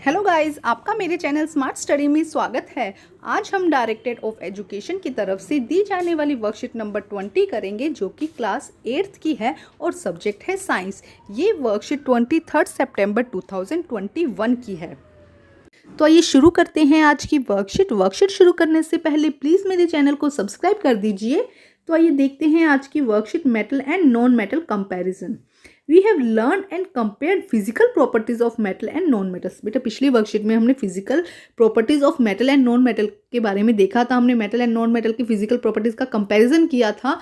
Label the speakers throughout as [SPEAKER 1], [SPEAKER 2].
[SPEAKER 1] Hello guys, आपका मेरे channel smart study में स्वागत है। आज हम डायरेक्टरेट ऑफ एजुकेशन की तरफ से दी जाने वाली वर्कशीट नंबर 20 करेंगे, जो कि क्लास 8th की है और सब्जेक्ट है साइंस। ये वर्कशीट 23 सितंबर 2021 की है। तो आइए शुरू करते हैं आज की वर्कशीट शुरू करने से पहले प्लीज़ मेरे चैनल को सब्सक्राइब कर दीजिए। तो आइए देखते हैं आज की worksheet metal and non metal comparison. We have learn and compared physical properties of metal and non metals. बेटा पिछली वर्कशीट में हमने physical properties of metal and non metal के बारे में देखा था। हमने मेटल एंड नॉन मेटल की फिजिकल प्रॉपर्टीज का कंपैरिजन किया था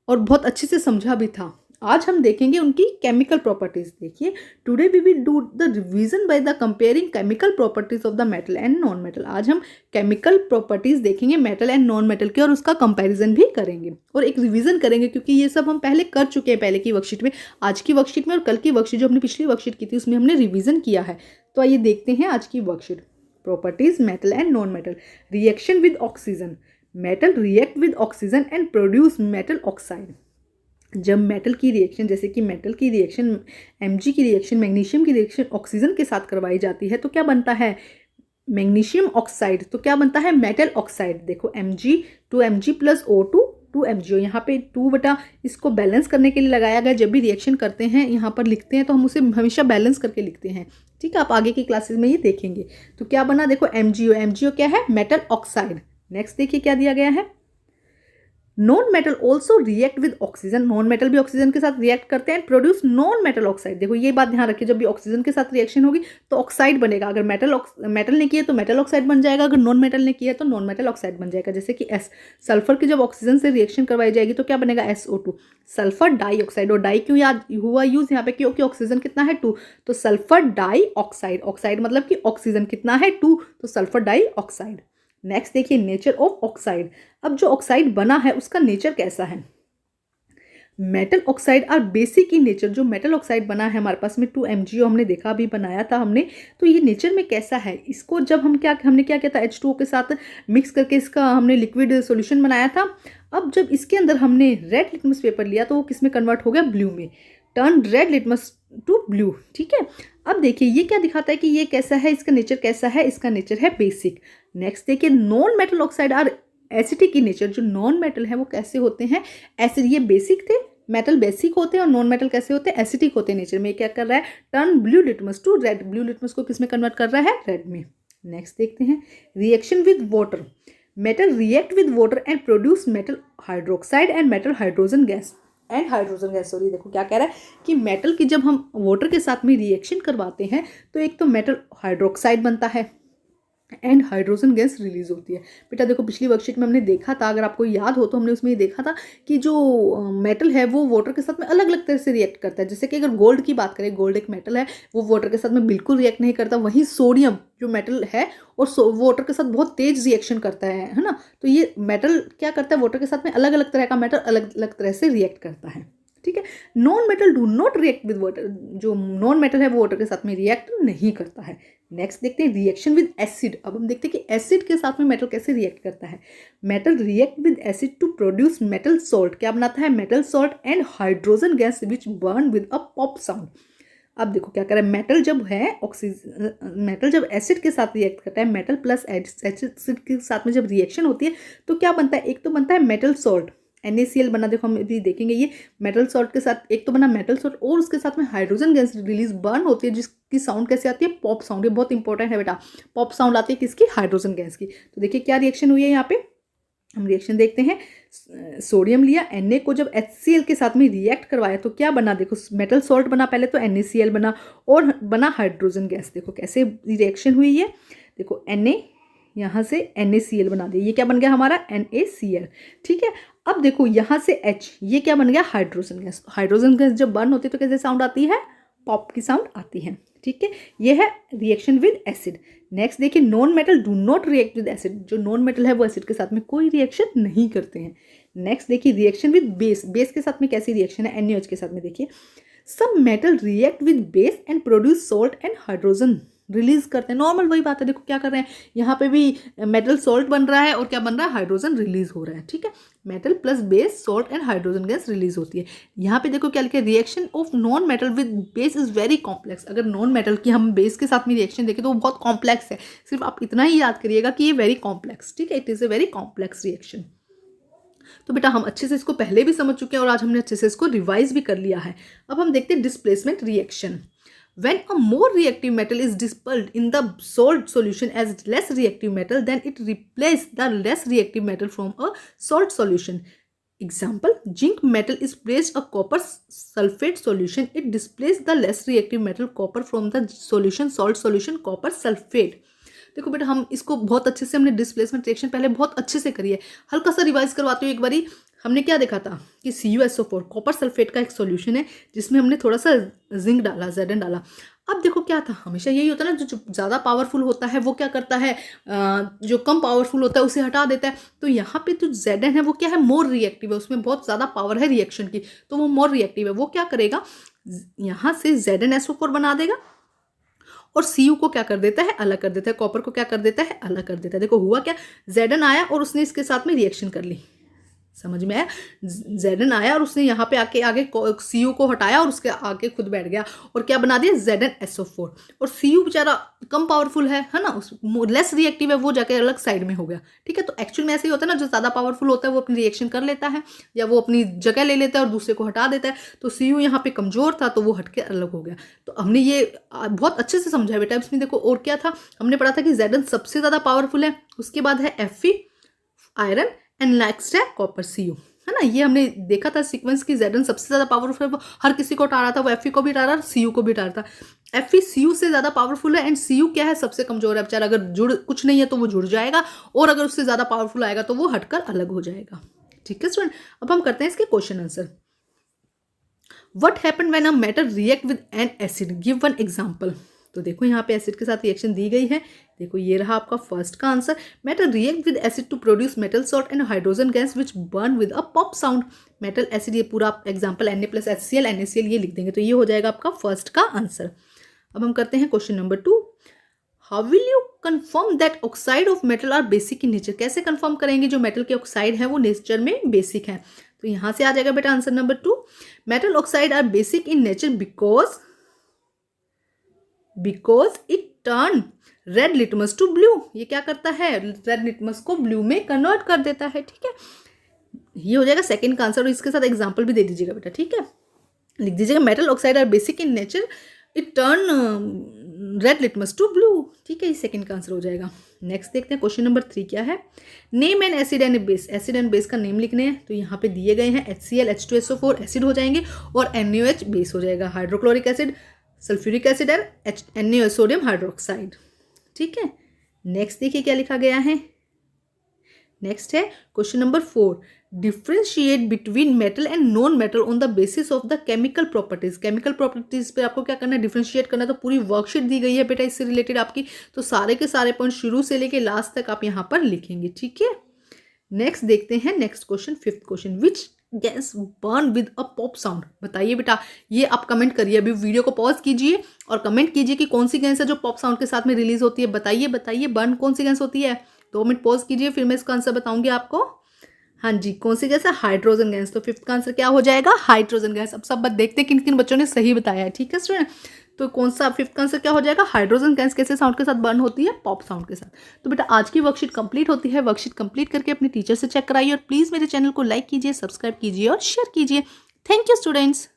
[SPEAKER 1] और बहुत अच्छे से समझा भी था। आज हम देखेंगे उनकी केमिकल प्रॉपर्टीज। देखिए, today we will do the revision by the comparing chemical properties of the metal and non metal. आज हम केमिकल प्रॉपर्टीज देखेंगे मेटल एंड नॉन मेटल की और उसका कंपैरिजन भी करेंगे और एक रिवीजन करेंगे, क्योंकि ये सब हम पहले कर चुके हैं पहले की वर्कशीट में। आज की वर्कशीट में और कल की वर्कशीट जो हमने पिछली वर्कशीट की थी उसमें हमने रिवीजन किया है। तो आइए देखते हैं आज की worksheet. Properties metal and non metal. Reaction with oxygen. Metal react with oxygen and produce metal oxide. जब मेटल की रिएक्शन, जैसे कि मेटल की रिएक्शन Mg की रिएक्शन मैग्नीशियम की रिएक्शन ऑक्सीजन के साथ करवाई जाती है, तो क्या बनता है? Magnesium oxide. तो क्या बनता है? Metal oxide. देखो Mg 2Mg plus O2 2MgO। यहाँ पे 2 बटा इसको बैलेंस करने के लिए लगाया गया। जब भी रिएक्शन करते हैं यहाँ पर लिखते हैं तो हम उसे हमेशा बैलेंस करके लिखते हैं। ठीक है, आप आगे की क्लासेस में ये देखेंगे। तो क्या बना? देखो MgO क्या है? Metal oxide. नेक्स्ट देखिए क्या दिया गया है। Non metal also react with oxygen. Non metal भी ऑक्सीजन के साथ रिएक्ट करते हैं, प्रोड्यूस नॉन मेटल ऑक्साइड। देखो ये बात ध्यान रखिए, जब भी ऑक्सीजन के साथ रिएक्शन होगी तो ऑक्साइड बनेगा। अगर मेटल ने किया तो मेटल ऑक्साइड बन जाएगा, अगर नॉन मेटल ने किया तो नॉन मेटल ऑक्साइड बन जाएगा। जैसे कि एस, सल्फर की जब ऑक्सीजन से रिएक्शन करवाई जाएगी तो क्या बनेगा? SO2, sulphur dioxide. और डाई क्यों याद हुआ यूज यहाँ पे? क्योंकि ऑक्सीजन कितना है? 2, तो सल्फर डाइऑक्साइड। ऑक्साइड मतलब कि ऑक्सीजन कितना है? 2, तो सल्फर डाइऑक्साइड। नेक्स्ट देखिए, नेचर ऑफ ऑक्साइड। अब जो ऑक्साइड बना है उसका नेचर कैसा है? Metal oxide are basic in nature. जो मेटल ऑक्साइड बना है हमारे पास में 2MgO हमने देखा, अभी बनाया था हमने, तो ये नेचर में कैसा है? इसको जब हमने क्या किया था? H2O के साथ मिक्स करके इसका हमने लिक्विड सॉल्यूशन बनाया था। अब जब इसके अंदर हमने रेड लिटमस पेपर लिया तो वो किस में कन्वर्ट हो गया? ब्लू में। Turn red litmus to blue. ठीक है, अब देखिए ये क्या दिखाता है कि ये कैसा है, इसका नेचर कैसा है? इसका नेचर है बेसिक। नेक्स्ट देखिए, non metal oxide are acidic in nature. जो नॉन मेटल है वो कैसे होते हैं? एसिड। ये बेसिक थे, मेटल बेसिक होते हैं, और नॉन मेटल कैसे होते हैं? एसिडिक होते हैं नेचर में। क्या कर रहा है? Turn blue litmus to red. Blue litmus को किस में कन्वर्ट कर रहा है? रेड में। नेक्स्ट देखते हैं, reaction with water. Metal react with water and produce metal hydroxide and metal hydrogen gas sorry. देखो क्या कह रहा है कि मेटल की जब हम वाटर के साथ में रिएक्शन करवाते हैं तो एक तो मेटल हाइड्रोक्साइड बनता है एंड हाइड्रोजन गैस रिलीज होती है। बेटा देखो पिछली वर्कशीट में हमने देखा था, अगर आपको याद हो तो हमने उसमें ये देखा था कि जो मेटल है वो वाटर के साथ में अलग अलग तरह से रिएक्ट करता है। जैसे कि अगर गोल्ड की बात करें, गोल्ड एक मेटल है, वो वाटर के साथ में बिल्कुल रिएक्ट नहीं करता। वहीं सोडियम जो मेटल है और वाटर के साथ बहुत तेज रिएक्शन करता है ना। तो ये मेटल क्या करता है? वाटर के साथ में अलग अलग तरह का मेटल अलग अलग तरह से रिएक्ट करता है। ठीक है, non metal do not react with water. जो नॉन मेटल है वो वाटर के साथ में रिएक्ट नहीं करता है। नेक्स्ट देखते हैं, रिएक्शन विद एसिड। अब हम देखते हैं कि एसिड के साथ में मेटल कैसे रिएक्ट करता है। Metal react with acid to produce metal salt. क्या बनाता है? Metal salt and hydrogen gas which burn with a pop sound. अब देखो क्या कर रहा है, मेटल जब है मेटल जब एसिड के साथ रिएक्ट करता है, मेटल प्लस एसिड के साथ में जब रिएक्शन होती है तो क्या बनता है? एक तो बनता है मेटल सॉल्ट, NaCl बना। देखो हम अभी देखेंगे, ये मेटल सॉल्ट के साथ एक तो बना मेटल सॉल्ट और उसके साथ में हाइड्रोजन गैस रिलीज बर्न होती है, जिसकी साउंड कैसे आती है? Pop sound. ये बहुत इंपॉर्टेंट है बेटा, पॉप साउंड आती है किसकी? हाइड्रोजन गैस की। तो देखिए क्या रिएक्शन हुई है यहाँ पे, हम रिएक्शन देखते हैं। सोडियम लिया, Na को जब HCl के साथ में रिएक्ट करवाया तो क्या बना? देखो मेटल सॉल्ट बना, पहले तो NaCl बना और बना हाइड्रोजन गैस। देखो कैसे रिएक्शन हुई है। देखो Na यहाँ से NaCl बना दिया, ये क्या बन गया हमारा? NaCl। ठीक है, अब देखो यहाँ से H, ये क्या बन गया? Hydrogen gas. हाइड्रोजन गैस जब बर्न होती है तो कैसे साउंड आती है? पॉप की साउंड आती है। ठीक है, ये है रिएक्शन विद एसिड। नेक्स्ट देखिए, non metal do not react with acid. जो नॉन मेटल है वो एसिड के साथ में कोई रिएक्शन नहीं करते हैं। नेक्स्ट देखिए, रिएक्शन विद बेस। बेस के साथ में कैसी रिएक्शन है? NaOH के साथ में। देखिए, सब metal react with base and produce salt and hydrogen release करते हैं, नॉर्मल वही बात है। देखो क्या कर रहे हैं, यहाँ पे भी मेटल सॉल्ट बन रहा है और क्या बन रहा है, हाइड्रोजन रिलीज हो रहा है। ठीक है, metal plus base salt and hydrogen gas release होती है। यहाँ पे देखो क्या लिखा है, reaction of non metal with base is very complex. अगर नॉन मेटल की हम बेस के साथ में रिएक्शन देखें तो वो बहुत कॉम्प्लेक्स है। सिर्फ आप इतना ही याद करिएगा कि ये वेरी कॉम्प्लेक्स, ठीक है, it is a very complex reaction. तो बेटा हम अच्छे से इसको पहले भी समझ चुके हैं और आज हमने अच्छे से इसको रिवाइज भी कर लिया है। अब हम देखते हैं displacement reaction. When a more reactive metal is dispersed in the salt solution as less reactive metal, then it replaces the less reactive metal from a salt solution. Example, zinc metal is placed a copper sulfate solution. It displaces the less reactive metal copper from the solution salt solution copper sulfate. देखो बेटा हम इसको बहुत अच्छे से हमने displacement reaction पहले बहुत अच्छे से करी है। हल्का सा रिवाइज करवाती हूँ एक बारी। हमने क्या देखा था कि CuSO4 कॉपर सल्फेट का एक सॉल्यूशन है जिसमें हमने थोड़ा सा जिंक डाला, Zn डाला। अब देखो क्या था, हमेशा यही होता है ना, जो ज़्यादा पावरफुल होता है वो क्या करता है, जो कम पावरफुल होता है उसे हटा देता है। तो यहाँ पे जो Zn है वो क्या है, मोर रिएक्टिव है, उसमें बहुत ज़्यादा पावर है रिएक्शन की, तो वो मोर रिएक्टिव है। वो क्या करेगा, यहाँ से ZnSO4 बना देगा और Cu को क्या कर देता है, अलग कर देता है, कॉपर को क्या कर देता है, अलग कर देता है। देखो हुआ क्या, Zn आया और उसने इसके साथ में रिएक्शन कर ली, समझ में आया। Zn आया और उसने यहाँ पे आगे Cu को हटाया और उसके आगे खुद बैठ गया और क्या बना दिया, ZnSO4। और Cu बेचारा कम पावरफुल है ना, उस लेस रिएक्टिव है, वो जाके अलग साइड में हो गया। ठीक है, तो एक्चुअल में ऐसे ही होता है ना, जो ज़्यादा पावरफुल होता है वो अपनी रिएक्शन कर लेता है या वो अपनी जगह ले लेता है और दूसरे को हटा देता है। तो Cu यहाँ पे कमजोर था तो वो हट के अलग हो गया। तो हमने ये बहुत अच्छे से समझा बेटा। इसमें देखो और क्या था, हमने पढ़ा था कि Zn सबसे ज़्यादा पावरफुल है, उसके बाद है Fe आयरन एंड नेक्स्ट है कॉपर Cu, है ना। ये हमने देखा था सीक्वेंस की Zn सबसे ज़्यादा पावरफुल है, वो हर किसी को हटा रहा था, वो Fe को भी हटा रहा था, Cu को भी हटा रहा था। Fe Cu से ज़्यादा पावरफुल है एंड Cu क्या है, सबसे कमजोर है बेचारा। अगर जुड़ कुछ नहीं है तो वो जुड़ जाएगा और अगर उससे ज़्यादा पावरफुल आएगा तो वो हटकर अलग हो जाएगा। ठीक है स्टूडेंट, अब हम करते हैं इसके question answer. What happen when a metal react with N acid, give one example. तो देखो यहाँ पे एसिड के साथ रिएक्शन दी गई है। देखो ये रहा आपका फर्स्ट का answer, metal react with acid to produce metal salt and hydrogen gas which burn with a pop sound. Metal acid, ये पूरा एग्जाम्पल Na+HCl NaCl ये लिख देंगे, तो ये हो जाएगा आपका फर्स्ट का आंसर। अब हम करते हैं question number 2। How will you confirm that oxide of metal are basic in nature, कैसे कन्फर्म करेंगे जो मेटल के ऑक्साइड है वो नेचर में बेसिक है। तो यहाँ से आ जाएगा बेटा answer number 2, metal oxide are basic in nature because it turn red litmus to blue. ये क्या करता है, रेड लिटमस को ब्लू में कन्वर्ट कर देता है। ठीक है, ये हो जाएगा सेकंड का आंसर और इसके साथ एग्जांपल भी दे दीजिएगा बेटा। ठीक है, लिख दीजिएगा metal oxide are basic in nature, it turn red litmus to blue. ठीक है, ये सेकंड का आंसर हो जाएगा। नेक्स्ट देखते हैं क्वेश्चन नंबर 3 क्या है, name N acid and base. Acid and base का नेम लिखने हैं, तो यहाँ पे दिए गए हैं HCl H2SO4 एसिड हो जाएंगे और NaOH बेस हो जाएगा, hydrochloric acid, sulphuric acid and NaOH sodium hydroxide. ठीक है, नेक्स्ट देखिए क्या लिखा गया है। नेक्स्ट है question number 4, differentiate between metal and non metal on the basis of the chemical properties. Chemical properties पे आपको क्या करना है, डिफ्रेंशिएट करना है। तो पूरी वर्कशीट दी गई है बेटा इससे रिलेटेड आपकी, तो सारे के सारे पॉइंट शुरू से लेके लास्ट तक आप यहाँ पर लिखेंगे। ठीक है, नेक्स्ट देखते हैं next question, 5th question, which gas burn with a pop sound. बताइए बेटा, ये आप कमेंट करिए, अभी वीडियो को पॉज कीजिए और कमेंट कीजिए कि कौन सी गैस है जो पॉप साउंड के साथ में रिलीज होती है। बताइए बर्न कौन सी गैस होती है। 2 मिनट पॉज कीजिए, फिर मैं इसका आंसर बताऊंगी आपको। हाँ जी, कौन सी गैस है, हाइड्रोजन गैस। तो 5th का आंसर क्या हो जाएगा, हाइड्रोजन गैस। अब सब देखते हैं किन किन बच्चों ने सही बताया है। ठीक है स्टूडेंट, तो कौन सा 5th का आंसर क्या हो जाएगा, हाइड्रोजन गैस कैसे साउंड के साथ बर्न होती है, पॉप साउंड के साथ। तो बेटा आज की वर्कशीट कंप्लीट होती है। वर्कशीट कंप्लीट करके अपने टीचर से चेक कराइए और प्लीज़ मेरे चैनल को लाइक कीजिए, सब्सक्राइब कीजिए और शेयर कीजिए। Thank you students.